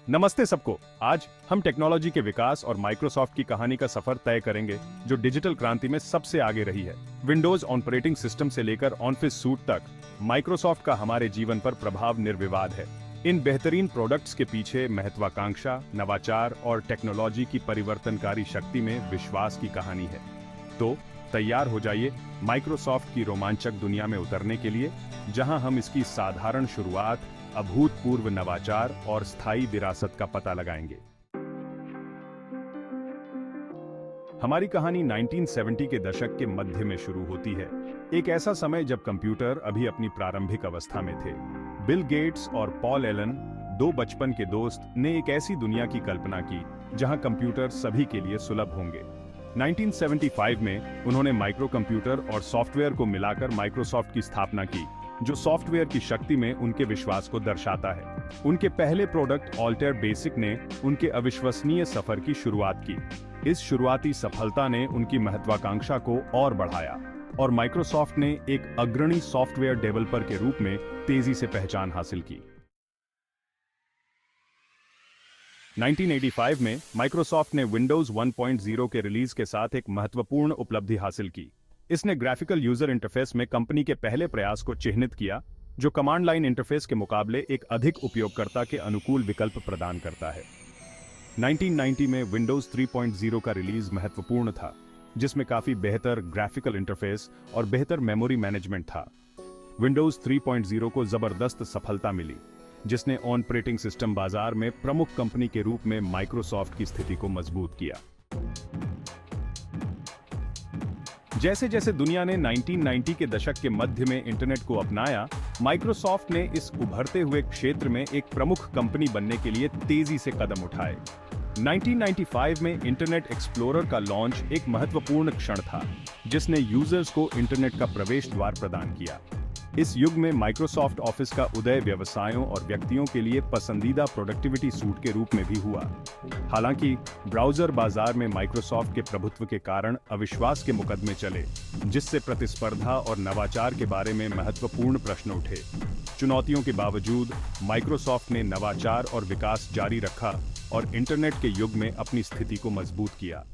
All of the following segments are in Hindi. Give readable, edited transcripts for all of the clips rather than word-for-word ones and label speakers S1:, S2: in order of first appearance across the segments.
S1: नमस्ते सबको। आज हम टेक्नोलॉजी के विकास और माइक्रोसॉफ्ट की कहानी का सफर तय करेंगे जो डिजिटल क्रांति में सबसे आगे रही है। विंडोज ऑपरेटिंग सिस्टम से लेकर ऑफिस सूट तक माइक्रोसॉफ्ट का हमारे जीवन पर प्रभाव निर्विवाद है। इन बेहतरीन प्रोडक्ट्स के पीछे महत्वाकांक्षा, नवाचार और टेक्नोलॉजी की परिवर्तनकारी शक्ति में विश्वास की कहानी है। तो तैयार हो जाइए माइक्रोसॉफ्ट की रोमांचक दुनिया में उतरने के लिए, जहां हम इसकी साधारण शुरुआत, अभूतपूर्व नवाचार और स्थायी विरासत का पता लगाएंगे। हमारी कहानी 1970 के दशक के मध्य में शुरू होती है। एक ऐसा समय जब कंप्यूटर अभी अपनी प्रारंभिक अवस्था में थे। बिल गेट्स और पॉल एलन, दो बचपन के दोस्त, ने एक ऐसी दुनिया की कल्पना की जहां कंप्यूटर सभी के लिए सुलभ होंगे। 1975 में उन्होंने माइक्रो कंप्यूटर और सॉफ्टवेयर को मिलाकर माइक्रोसॉफ्ट की स्थापना की, जो सॉफ्टवेयर की शक्ति में उनके विश्वास को दर्शाता है। उनके पहले प्रोडक्ट ऑल्टेयर बेसिक ने उनके अविश्वसनीय सफर की शुरुआत की। इस शुरुआती सफलता ने उनकी महत्वाकांक्षा को और बढ़ाया और माइक्रोसॉफ्ट ने एक अग्रणी सॉफ्टवेयर डेवलपर के रूप में तेजी से पहचान हासिल की। 1985 में माइक्रोसॉफ्ट ने विंडोज 1.0 के रिलीज के साथ एक महत्वपूर्ण उपलब्धि हासिल की। इसने ग्राफिकल यूजर इंटरफेस में कंपनी के पहले प्रयास को चिह्नित किया, जो कमांड लाइन इंटरफेस के मुकाबले एक अधिक उपयोगकर्ता के अनुकूल विकल्प प्रदान करता है। 1990 में विंडोज 3.0 का रिलीज महत्वपूर्ण था, जिसमें काफी बेहतर ग्राफिकल इंटरफेस और बेहतर मेमोरी मैनेजमेंट था। विंडोज 3.0 को जबरदस्त सफलता मिली, जिसने ऑपरेटिंग सिस्टम बाजार में प्रमुख कंपनी के रूप में माइक्रोसॉफ्ट की स्थिति को मजबूत किया। जैसे जैसे दुनिया ने 1990 के दशक के मध्य में इंटरनेट को अपनाया, माइक्रोसॉफ्ट ने इस उभरते हुए क्षेत्र में एक प्रमुख कंपनी बनने के लिए तेजी से कदम उठाए। 1995 में इंटरनेट एक्सप्लोरर का लॉन्च एक महत्वपूर्ण क्षण था, जिसने यूजर्स को इंटरनेट का प्रवेश द्वार प्रदान किया। इस युग में माइक्रोसॉफ्ट ऑफिस का उदय व्यवसायों और व्यक्तियों के लिए पसंदीदा प्रोडक्टिविटी सूट के रूप में भी हुआ। हालांकि ब्राउज़र बाजार में माइक्रोसॉफ्ट के प्रभुत्व के कारण अविश्वास के मुकदमे चले, जिससे प्रतिस्पर्धा और नवाचार के बारे में महत्वपूर्ण प्रश्न उठे। चुनौतियों के बावजूद माइक्रोसॉफ्ट ने नवाचार और विकास जारी रखा और इंटरनेट के युग में अपनी स्थिति को मजबूत किया।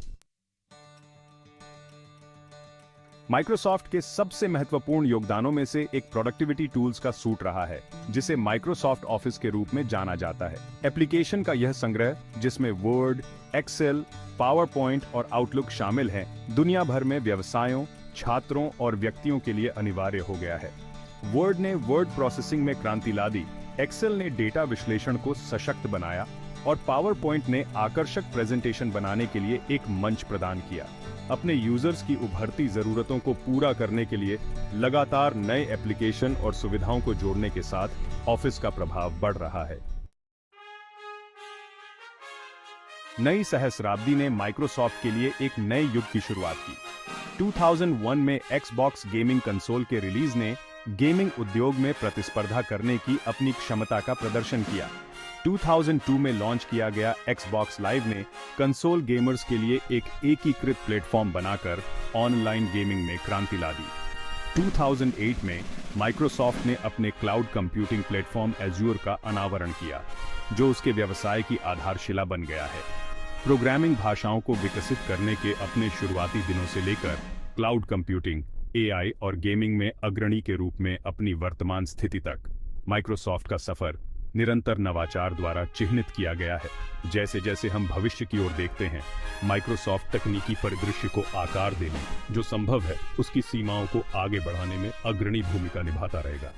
S1: माइक्रोसॉफ्ट के सबसे महत्वपूर्ण योगदानों में से एक प्रोडक्टिविटी टूल्स का सूट रहा है, जिसे माइक्रोसॉफ्ट ऑफिस के रूप में जाना जाता है। एप्लीकेशन का यह संग्रह, जिसमें वर्ड, एक्सेल, पावर पॉइंट और आउटलुक शामिल हैं, दुनिया भर में व्यवसायों, छात्रों और व्यक्तियों के लिए अनिवार्य हो गया है। वर्ड ने वर्ड प्रोसेसिंग में क्रांति ला दी, एक्सेल ने डेटा विश्लेषण को सशक्त बनाया और पावर पॉइंट ने आकर्षक प्रेजेंटेशन बनाने के लिए एक मंच प्रदान किया। अपने यूजर्स की उभरती जरूरतों को पूरा करने के लिए लगातार नए एप्लीकेशन और सुविधाओं को जोड़ने के साथ ऑफिस का प्रभाव बढ़ रहा है। नई सहस्राब्दी ने माइक्रोसॉफ्ट के लिए एक नए युग की शुरुआत की। 2001 में एक्सबॉक्स गेमिंग कंसोल के रिलीज ने गेमिंग उद्योग में प्रतिस्पर्धा करने की अपनी क्षमता का प्रदर्शन किया। 2002 में लॉन्च किया गया एक्सबॉक्स लाइव ने कंसोल गेमर्स के लिए एक एकीकृत प्लेटफॉर्म बनाकर ऑनलाइन गेमिंग में क्रांति ला दी। 2008 में माइक्रोसॉफ्ट ने अपने क्लाउड कंप्यूटिंग प्लेटफॉर्म एज्योर का अनावरण किया, जो उसके व्यवसाय की आधारशिला बन गया है। प्रोग्रामिंग भाषाओं को विकसित करने के अपने शुरुआती दिनों से लेकर क्लाउड कंप्यूटिंग, एआई और गेमिंग में अग्रणी के रूप में अपनी वर्तमान स्थिति तक माइक्रोसॉफ्ट का सफर निरंतर नवाचार द्वारा चिह्नित किया गया है। जैसे जैसे हम भविष्य की ओर देखते हैं, माइक्रोसॉफ्ट तकनीकी परिदृश्य को आकार देने, जो संभव है, उसकी सीमाओं को आगे बढ़ाने में अग्रणी भूमिका निभाता रहेगा।